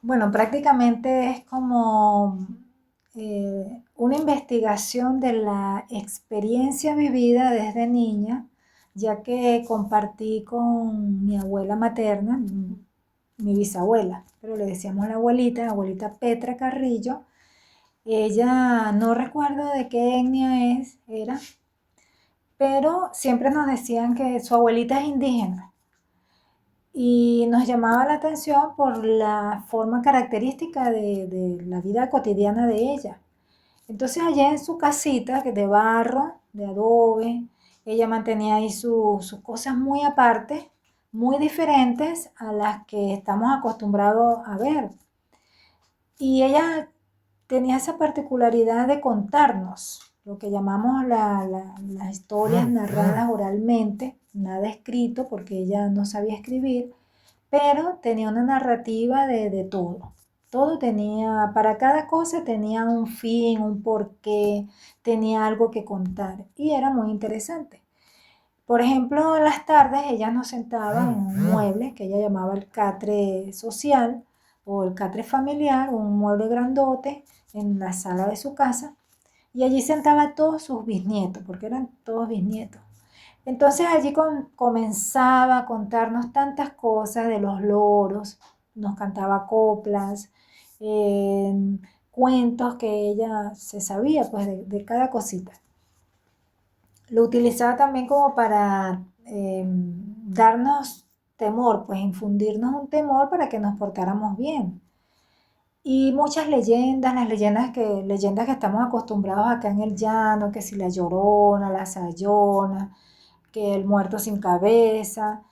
Bueno, prácticamente es como una investigación de la experiencia vivida desde niña, ya que compartí con mi abuela materna, mi bisabuela, pero le decíamos la abuelita, abuelita Petra Carrillo. Ella no recuerdo de qué etnia era, pero siempre nos decían que su abuelita es indígena y nos llamaba la atención por la forma característica de la vida cotidiana de ella. Entonces allá en su casita, que de barro, de adobe, ella mantenía ahí sus cosas muy aparte, muy diferentes a las que estamos acostumbrados a ver. Y ella tenía esa particularidad de contarnos lo que llamamos las historias narradas oralmente, nada escrito porque ella no sabía escribir, pero tenía una narrativa de todo. Todo tenía, para cada cosa tenía un fin, un porqué, tenía algo que contar y era muy interesante. Por ejemplo, en las tardes ella nos sentaba en un mueble que ella llamaba el catre social o el catre familiar, un mueble grandote en la sala de su casa y allí sentaba a todos sus bisnietos, porque eran todos bisnietos. Entonces allí comenzaba a contarnos tantas cosas de los loros, nos cantaba coplas, eh, cuentos que ella se sabía pues de cada cosita. Lo utilizaba también como para darnos temor, pues infundirnos un temor para que nos portáramos bien. Y muchas leyendas, leyendas que estamos acostumbrados acá en el llano, que si la Llorona, la Sayona, que el muerto sin cabeza,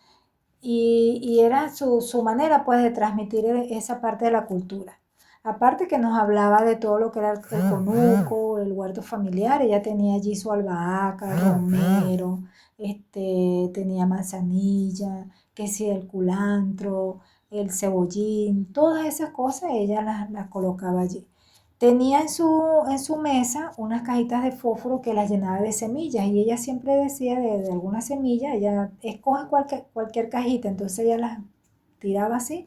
y era su manera pues de transmitir esa parte de la cultura. Aparte que nos hablaba de todo lo que era el conuco, el huerto familiar, ella tenía allí su albahaca, romero, tenía manzanilla, que si el culantro, el cebollín, todas esas cosas ella las colocaba allí. Tenía en su mesa unas cajitas de fósforo que las llenaba de semillas y ella siempre decía de algunas semillas, ella escoge cualquier cajita, entonces ella las tiraba así,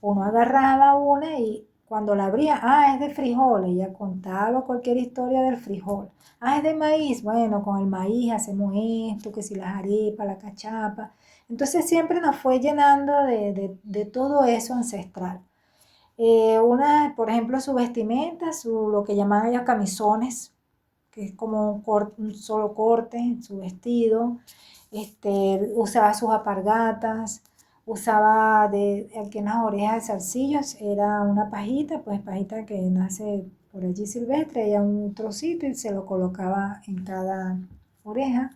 uno agarraba una y cuando la abría, es de frijol, ella contaba cualquier historia del frijol. Es de maíz, bueno, con el maíz hacemos esto, que si las arepas, la cachapa. Entonces siempre nos fue llenando de todo eso ancestral. Por ejemplo, su vestimenta, lo que llamaban ellos camisones, que es como un solo corte, su vestido, usaba sus apargatas, usaba aquí en las orejas de zarcillos, era una pajita, pues pajita que nace por allí silvestre, ella un trocito y se lo colocaba en cada oreja.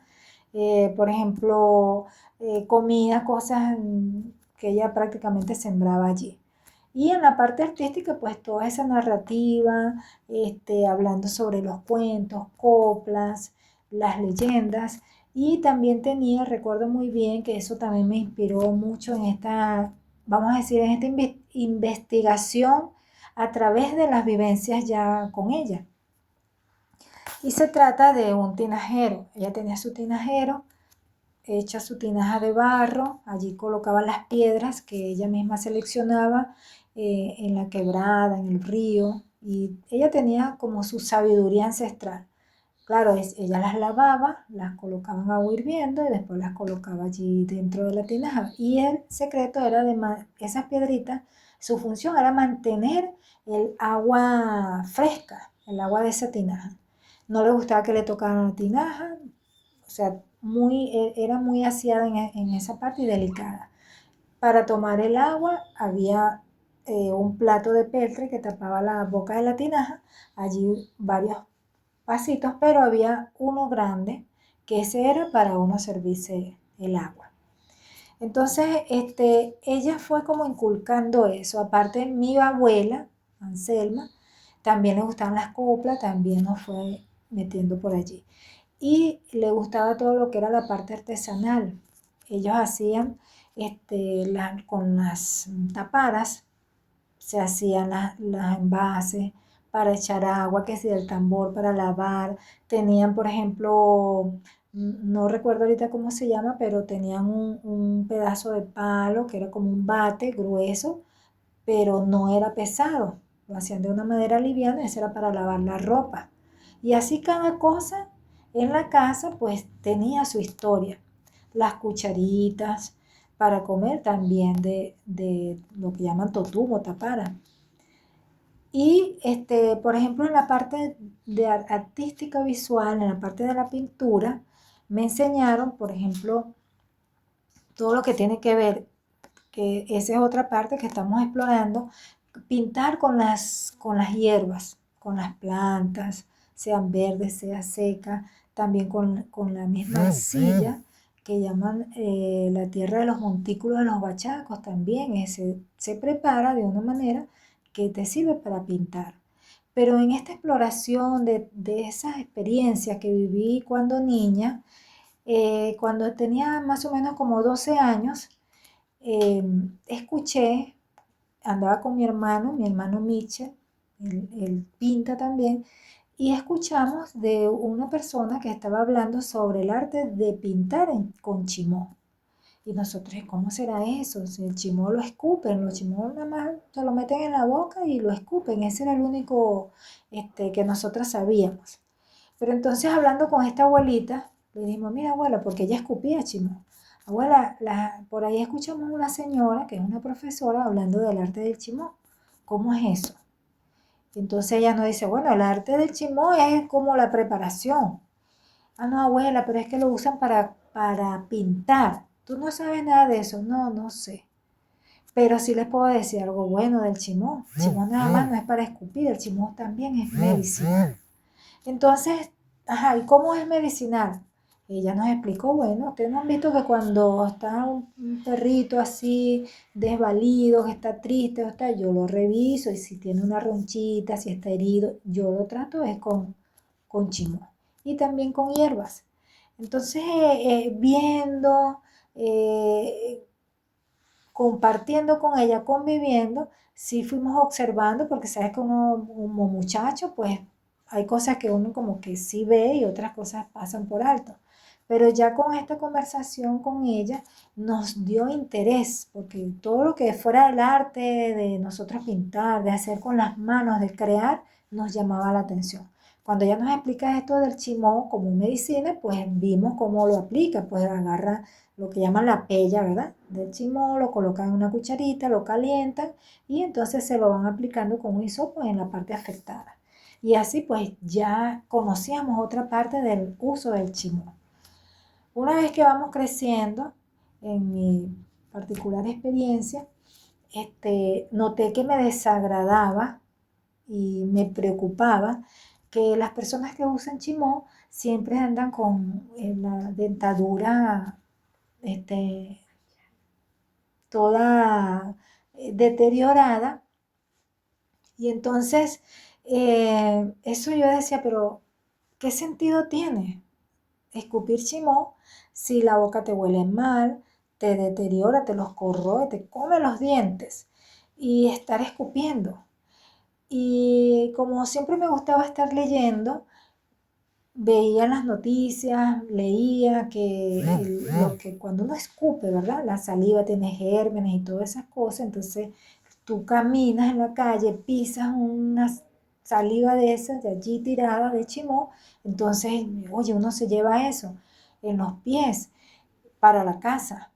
Por ejemplo, comía cosas que ella prácticamente sembraba allí. Y en la parte artística, pues toda esa narrativa, hablando sobre los cuentos, coplas, las leyendas. Y también tenía, recuerdo muy bien que eso también me inspiró mucho en esta, vamos a decir, en esta investigación a través de las vivencias ya con ella. Y se trata de un tinajero. Ella tenía su tinajero, hecha su tinaja de barro, allí colocaba las piedras que ella misma seleccionaba en la quebrada, en el río, y ella tenía como su sabiduría ancestral. Claro, ella las lavaba, las colocaba en agua hirviendo y después las colocaba allí dentro de la tinaja. Y el secreto era esas piedritas, su función era mantener el agua fresca, el agua de esa tinaja. No le gustaba que le tocaran la tinaja, o sea, era muy aseada en esa parte y delicada. Para tomar el agua había un plato de peltre que tapaba la boca de la tinaja, allí varios pasitos, pero había uno grande que ese era para uno servirse el agua. Entonces, ella fue como inculcando eso. Aparte, mi abuela, Anselma, también le gustaban las coplas, también nos fue metiendo por allí. Y le gustaba todo lo que era la parte artesanal. Ellos hacían con las tapadas, se hacían las envases para echar agua, que si del tambor para lavar. Tenían, por ejemplo, no recuerdo ahorita cómo se llama, pero tenían un pedazo de palo que era como un bate grueso, pero no era pesado. Lo hacían de una manera liviana, eso era para lavar la ropa. Y así cada cosa en la casa pues tenía su historia. Las cucharitas para comer también de lo que llaman totumo o tapara. Y por ejemplo, en la parte de artística visual, en la parte de la pintura, me enseñaron, por ejemplo, todo lo que tiene que ver, que esa es otra parte que estamos explorando, pintar con las hierbas, con las plantas, sean verdes, sea secas, también con la misma arcilla que llaman la tierra de los montículos de los bachacos, también se prepara de una manera que te sirve para pintar. Pero en esta exploración de esas experiencias que viví cuando niña, cuando tenía más o menos como 12 años, escuché, andaba con mi hermano Michel, él pinta también, y escuchamos de una persona que estaba hablando sobre el arte de pintar con chimó. Y nosotros, ¿cómo será eso? Si el chimó lo escupen, los chimó nada más se lo meten en la boca y lo escupen. Ese era el único que nosotras sabíamos. Pero entonces hablando con esta abuelita, le dijimos, mira abuela, porque ella escupía chimó. Abuela, por ahí escuchamos una señora, que es una profesora, hablando del arte del chimó. ¿Cómo es eso? Entonces ella nos dice, bueno, el arte del chimó es como la preparación. Ah, no, abuela, pero es que lo usan para pintar. ¿Tú no sabes nada de eso? No, no sé. Pero sí les puedo decir algo bueno del chimó. El chimó nada más no es para escupir, el chimó también es medicinal. Entonces, ajá, ¿y cómo es medicinal? Ella nos explicó, bueno, ustedes no han visto que cuando está un perrito así desvalido, que está triste, yo lo reviso y si tiene una ronchita, si está herido, yo lo trato es con chimó y también con hierbas. Entonces, viendo, eh, compartiendo con ella, conviviendo, sí fuimos observando, porque sabes que uno como muchacho, pues hay cosas que uno como que sí ve y otras cosas pasan por alto. Pero ya con esta conversación con ella nos dio interés, porque todo lo que fuera del arte, de nosotros pintar, de hacer con las manos, de crear, nos llamaba la atención. Cuando ella nos explica esto del chimó como medicina, pues vimos cómo lo aplica, pues agarra lo que llaman la pella, ¿verdad? Del chimó, lo colocan en una cucharita, lo calientan y entonces se lo van aplicando con un hisopo en la parte afectada. Y así pues ya conocíamos otra parte del uso del chimó. Una vez que vamos creciendo, en mi particular experiencia, noté que me desagradaba y me preocupaba que las personas que usan chimó siempre andan con la dentadura este, toda deteriorada. Y entonces, eso yo decía, pero ¿qué sentido tiene escupir chimó si la boca te huele mal, te deteriora, te los corroe, te come los dientes y estar escupiendo? Y como siempre me gustaba estar leyendo, veía las noticias, leía lo que cuando uno escupe, ¿verdad? La saliva tiene gérmenes y todas esas cosas, entonces tú caminas en la calle, pisas una saliva de esas, de allí tirada, de chimó, entonces, oye, uno se lleva eso en los pies para la casa.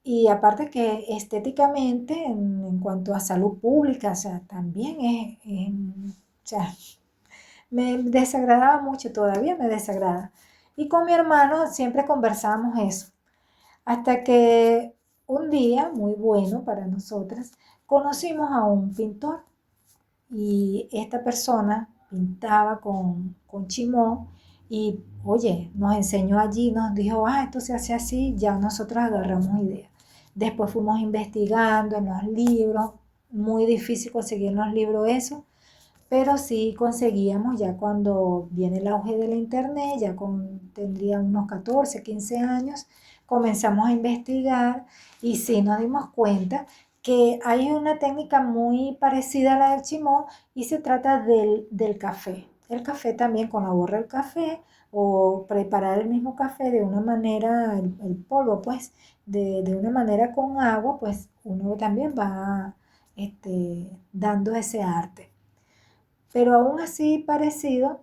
Y aparte que estéticamente, en cuanto a salud pública, o sea, también o sea, me desagradaba mucho, todavía me desagrada. Y con mi hermano siempre conversábamos eso. Hasta que un día, muy bueno para nosotras, conocimos a un pintor. Y esta persona pintaba con chimó y, oye, nos enseñó allí, nos dijo, esto se hace así, ya nosotros agarramos idea. Después fuimos investigando en los libros, muy difícil conseguir en los libros eso, pero sí conseguíamos ya cuando viene el auge de la internet, tendría unos 14, 15 años, comenzamos a investigar y sí nos dimos cuenta que hay una técnica muy parecida a la del chimó y se trata del café. El café también con la borra del café o preparar el mismo café de una manera, el polvo pues, de una manera con agua, pues uno también va dando ese arte. Pero aún así parecido,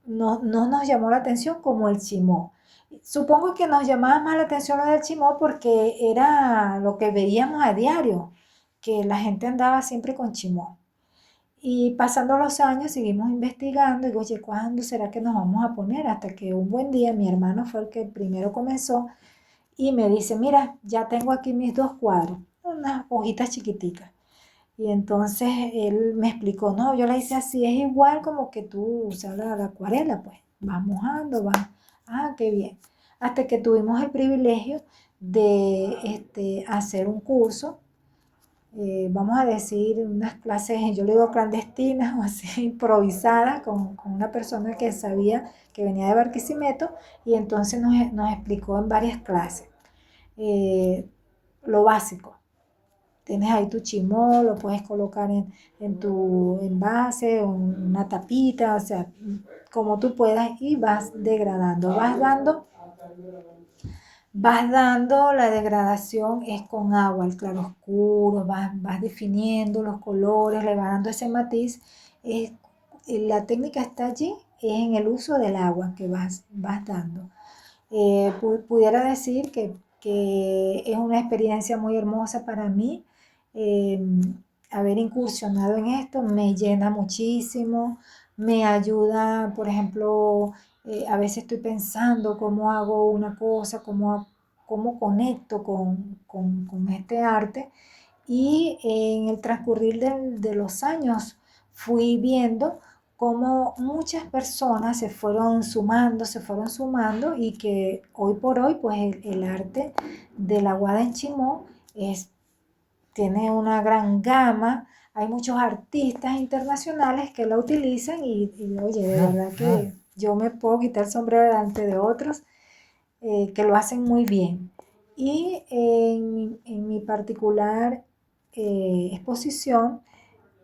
no nos llamó la atención como el chimó. Supongo que nos llamaba más la atención lo del chimó porque era lo que veíamos a diario, que la gente andaba siempre con chimó. Y pasando los años seguimos investigando y digo, oye, ¿cuándo será que nos vamos a poner? Hasta que un buen día mi hermano fue el que primero comenzó y me dice, mira, ya tengo aquí mis 2 cuadros, unas hojitas chiquiticas. Y entonces él me explicó, no, yo la hice así, es igual como que tú usas la acuarela, pues, vas mojando, vas, qué bien. Hasta que tuvimos el privilegio de hacer un curso, vamos a decir, unas clases, yo le digo clandestinas o así, improvisadas, con una persona que sabía que venía de Barquisimeto y entonces nos explicó en varias clases lo básico. Tienes ahí tu chimó, lo puedes colocar en tu envase o en una tapita, o sea, como tú puedas y vas degradando, vas dando la degradación es con agua, el claroscuro, vas definiendo los colores, le vas dando ese matiz. La técnica está allí, es en el uso del agua que vas dando. Pudiera decir que es una experiencia muy hermosa para mí. eh, Haber incursionado en esto me llena muchísimo, me ayuda, por ejemplo, a veces estoy pensando cómo hago una cosa, cómo conecto con este arte y en el transcurrir de los años fui viendo cómo muchas personas se fueron sumando y que hoy por hoy pues el arte de la Guada en Chimó tiene una gran gama, hay muchos artistas internacionales que la utilizan y oye, de verdad que yo me puedo quitar el sombrero delante de otros que lo hacen muy bien. Y en mi particular exposición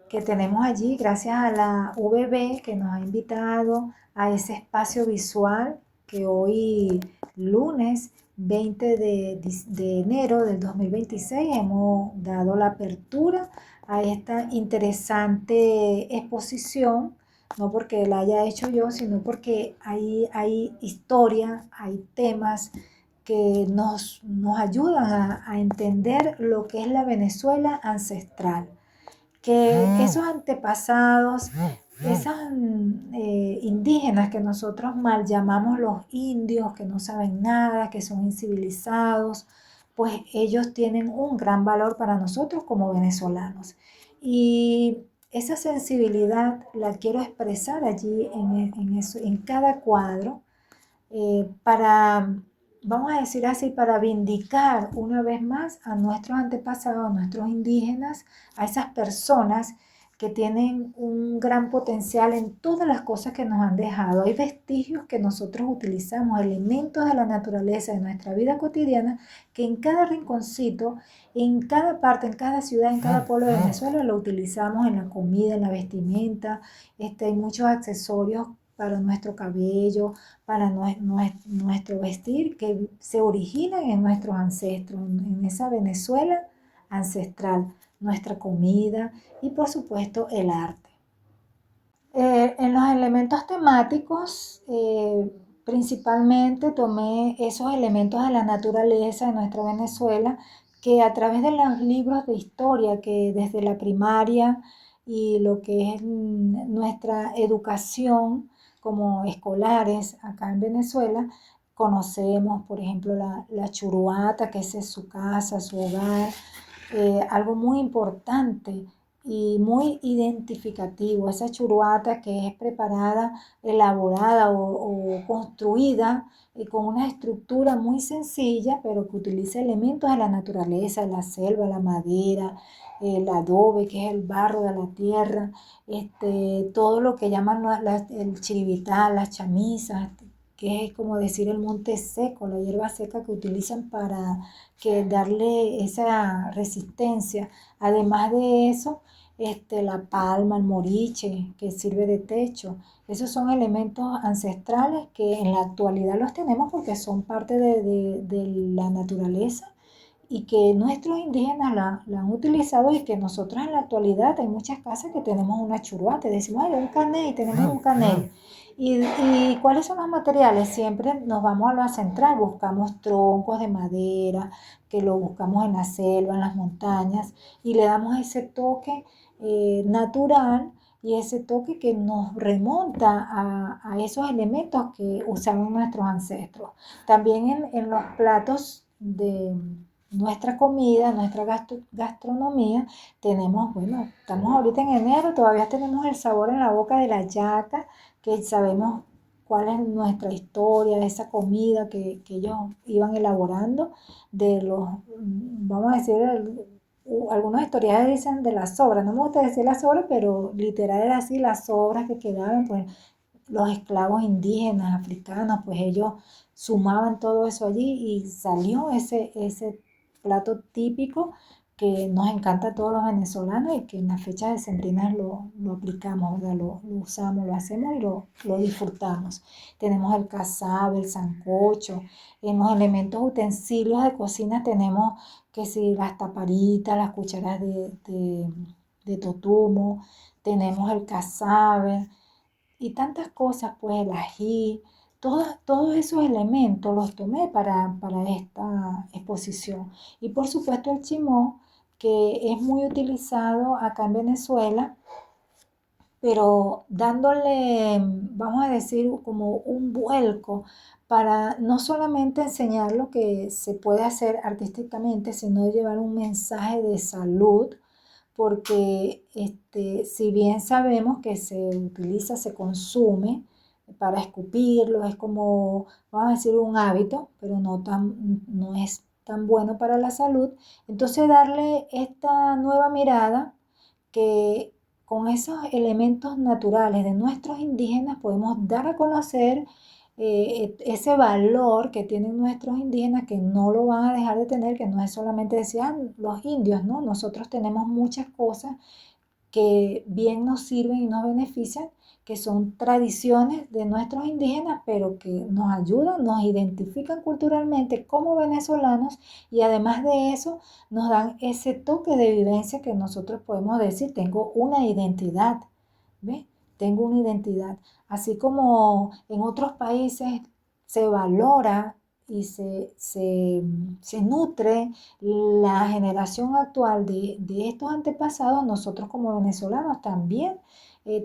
que tenemos allí, gracias a la VB que nos ha invitado a ese espacio visual que hoy, lunes 20 de enero del 2026, hemos dado la apertura a esta interesante exposición, no porque la haya hecho yo, sino porque hay historia, hay temas que nos ayudan a entender lo que es la Venezuela ancestral, que esos antepasados, esos indígenas que nosotros mal llamamos los indios, que no saben nada, que son incivilizados, pues ellos tienen un gran valor para nosotros como venezolanos. Y esa sensibilidad la quiero expresar allí en cada cuadro para, vamos a decir así, para vindicar una vez más a nuestros antepasados, a nuestros indígenas, a esas personas que tienen un gran potencial en todas las cosas que nos han dejado. Hay vestigios que nosotros utilizamos, elementos de la naturaleza, de nuestra vida cotidiana, que en cada rinconcito, en cada parte, en cada ciudad, en cada pueblo de Venezuela lo utilizamos en la comida, en la vestimenta. Hay muchos accesorios para nuestro cabello, para nuestro vestir, que se originan en nuestros ancestros, en esa Venezuela ancestral, nuestra comida y por supuesto el arte. En los elementos temáticos, principalmente tomé esos elementos de la naturaleza de nuestra Venezuela, que a través de los libros de historia, que desde la primaria y lo que es nuestra educación como escolares acá en Venezuela, conocemos, por ejemplo, la churuata, que ese es su casa, su hogar, algo muy importante y muy identificativo, esa churuata que es preparada, elaborada o construida con una estructura muy sencilla, pero que utiliza elementos de la naturaleza, la selva, la madera, el adobe, que es el barro de la tierra, todo lo que llaman el chiribitá, las chamisas, que es como decir el monte seco, la hierba seca que utilizan para darle esa resistencia. Además de eso, la palma, el moriche, que sirve de techo. Esos son elementos ancestrales que en la actualidad los tenemos porque son parte de la naturaleza y que nuestros indígenas la han utilizado y que nosotros en la actualidad hay muchas casas que tenemos una churuata, decimos, ay, un caney, tenemos un caney. ¿Y cuáles son los materiales? Siempre nos vamos a lo central, buscamos troncos de madera, que lo buscamos en la selva, en las montañas, y le damos ese toque natural y ese toque que nos remonta a esos elementos que usaban nuestros ancestros. También en los platos de nuestra comida, nuestra gastronomía, tenemos, bueno, estamos ahorita en enero, todavía tenemos el sabor en la boca de la yaca, que sabemos cuál es nuestra historia de esa comida que ellos iban elaborando, de los, vamos a decir, algunos historiadores dicen de las sobras, no me gusta decir las sobras, pero literal era así, las sobras que quedaban, pues los esclavos indígenas, africanos, pues ellos sumaban todo eso allí y salió ese plato típico que nos encanta a todos los venezolanos y que en las fechas decembrinas lo aplicamos, ¿verdad? Lo usamos, lo hacemos y lo disfrutamos. Tenemos el casabe, el sancocho, en los elementos utensilios de cocina tenemos que si las taparitas, las cucharas de totumo, tenemos el casabe, y tantas cosas, pues el ají, todos esos elementos los tomé para esta exposición. Y por supuesto el chimó, que es muy utilizado acá en Venezuela, pero dándole, vamos a decir, como un vuelco para no solamente enseñar lo que se puede hacer artísticamente, sino llevar un mensaje de salud, porque si bien sabemos que se utiliza, se consume para escupirlo, es como, vamos a decir, un hábito, pero no es tan bueno para la salud, entonces darle esta nueva mirada que con esos elementos naturales de nuestros indígenas podemos dar a conocer ese valor que tienen nuestros indígenas, que no lo van a dejar de tener, que no es solamente decir, ah, los indios, ¿no? Nosotros tenemos muchas cosas que bien nos sirven y nos benefician, que son tradiciones de nuestros indígenas, pero que nos ayudan, nos identifican culturalmente como venezolanos y además de eso nos dan ese toque de vivencia que nosotros podemos decir, tengo una identidad, ¿ves? Tengo una identidad. Así como en otros países se valora y se nutre la generación actual de estos antepasados, nosotros como venezolanos también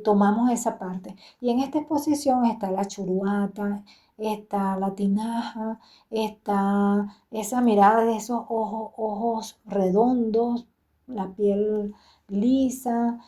tomamos esa parte. Y en esta exposición está la churuata, está la tinaja, está esa mirada de esos ojos redondos, la piel lisa,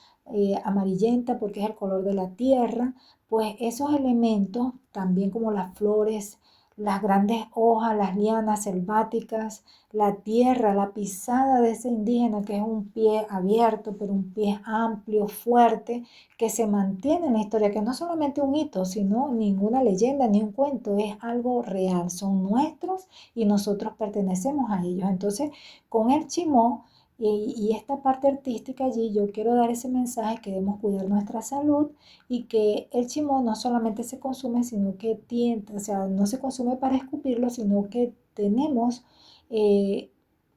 amarillenta porque es el color de la tierra, pues esos elementos, también como las flores, las grandes hojas, las lianas selváticas, la tierra, la pisada de ese indígena que es un pie abierto, pero un pie amplio, fuerte, que se mantiene en la historia, que no es solamente un hito, sino ninguna leyenda ni un cuento, es algo real, son nuestros y nosotros pertenecemos a ellos. Entonces, con el chimó y esta parte artística allí, yo quiero dar ese mensaje que debemos cuidar nuestra salud y que el chimó no solamente se consume, sino que tiende, o sea, no se consume para escupirlo, sino que tenemos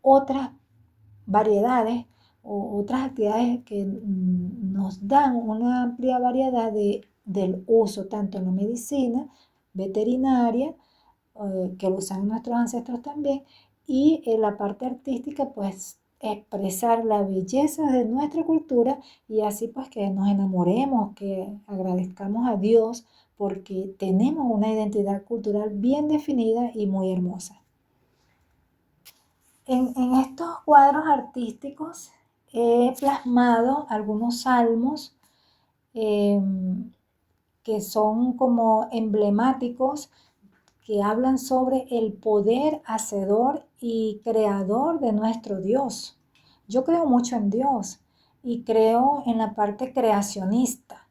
otras variedades o otras actividades que nos dan una amplia variedad del uso, tanto en la medicina, veterinaria, que lo usan nuestros ancestros también, y en la parte artística, pues expresar la belleza de nuestra cultura y así pues que nos enamoremos, que agradezcamos a Dios porque tenemos una identidad cultural bien definida y muy hermosa. En estos cuadros artísticos he plasmado algunos salmos eh, que son como emblemáticos, que hablan sobre el poder hacedor y creador de nuestro Dios. Yo creo mucho en Dios y creo en la parte creacionista.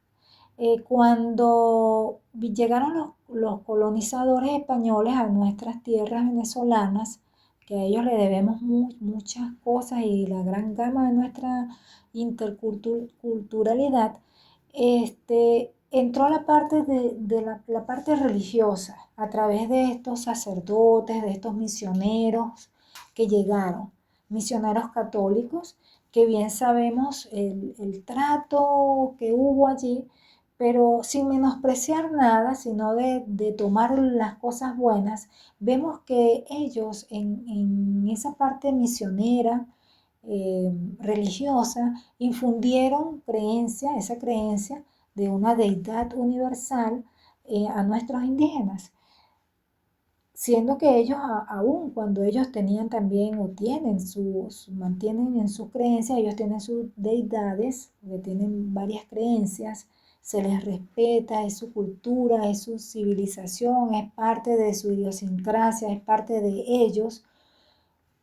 Cuando llegaron los colonizadores españoles a nuestras tierras venezolanas, que a ellos le debemos muchas cosas y la gran gama de nuestra interculturalidad, entró la parte de la parte religiosa a través de estos sacerdotes, de estos misioneros que llegaron. misioneros católicos, que bien sabemos el trato que hubo allí, pero sin menospreciar nada, sino de tomar las cosas buenas, vemos que ellos en esa parte misionera, religiosa, infundieron creencia, esa creencia de una deidad universal a nuestros indígenas, siendo que ellos aún cuando ellos tenían también o tienen mantienen en sus creencias, ellos tienen sus deidades, que tienen varias creencias, se les respeta, es su cultura, es su civilización, es parte de su idiosincrasia, es parte de ellos.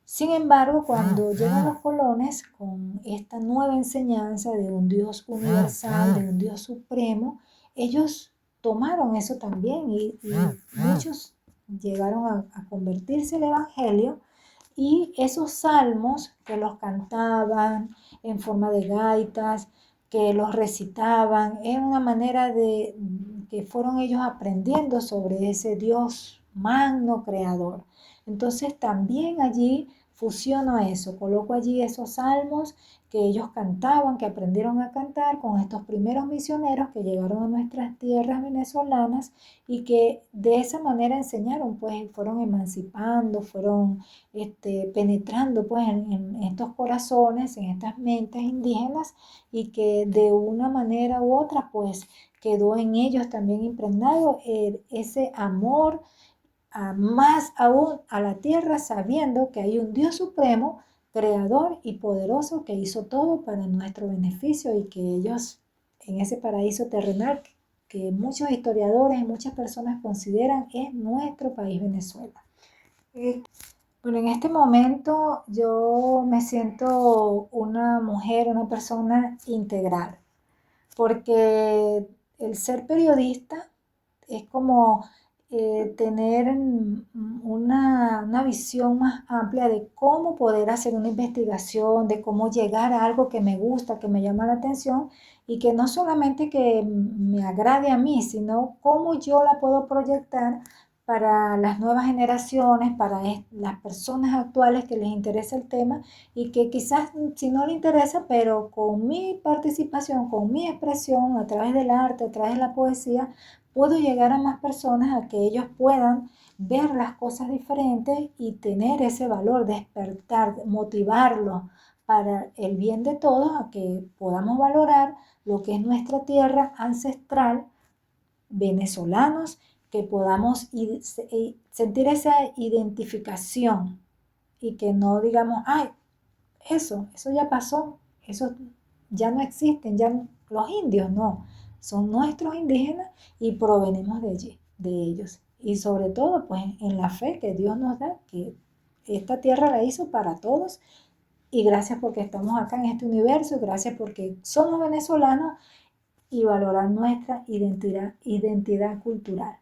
Sin embargo, cuando llegan los colones con esta nueva enseñanza de un Dios universal, de un Dios supremo, ellos tomaron eso también y muchos llegaron a convertirse al Evangelio, y esos salmos que los cantaban en forma de gaitas, que los recitaban, es una manera de que fueron ellos aprendiendo sobre ese Dios magno creador. Entonces también allí fusiono eso, coloco allí esos salmos que ellos cantaban, que aprendieron a cantar con estos primeros misioneros que llegaron a nuestras tierras venezolanas y que de esa manera enseñaron, pues fueron emancipando, fueron penetrando pues en estos corazones, en estas mentes indígenas, y que de una manera u otra pues quedó en ellos también impregnado ese amor más aún a la tierra, sabiendo que hay un Dios supremo, creador y poderoso, que hizo todo para nuestro beneficio, y que ellos en ese paraíso terrenal que muchos historiadores y muchas personas consideran es nuestro país Venezuela. Bueno, en este momento yo me siento una mujer, una persona integral, porque el ser periodista es como tener una visión más amplia de cómo poder hacer una investigación, de cómo llegar a algo que me gusta, que me llama la atención, y que no solamente que me agrade a mí, sino cómo yo la puedo proyectar para las nuevas generaciones, para las personas actuales que les interesa el tema, y que quizás si no le interesa, pero con mi participación, con mi expresión, a través del arte, a través de la poesía, puedo llegar a más personas, a que ellos puedan ver las cosas diferentes y tener ese valor, despertar, motivarlos para el bien de todos, a que podamos valorar lo que es nuestra tierra ancestral, venezolanos, que podamos sentir esa identificación, y que no digamos, ay, eso ya pasó, eso ya no existen, ya los indios no, son nuestros indígenas y provenimos de allí, de ellos. Y sobre todo, pues en la fe que Dios nos da, que esta tierra la hizo para todos, y gracias porque estamos acá en este universo, y gracias porque somos venezolanos, y valorar nuestra identidad cultural.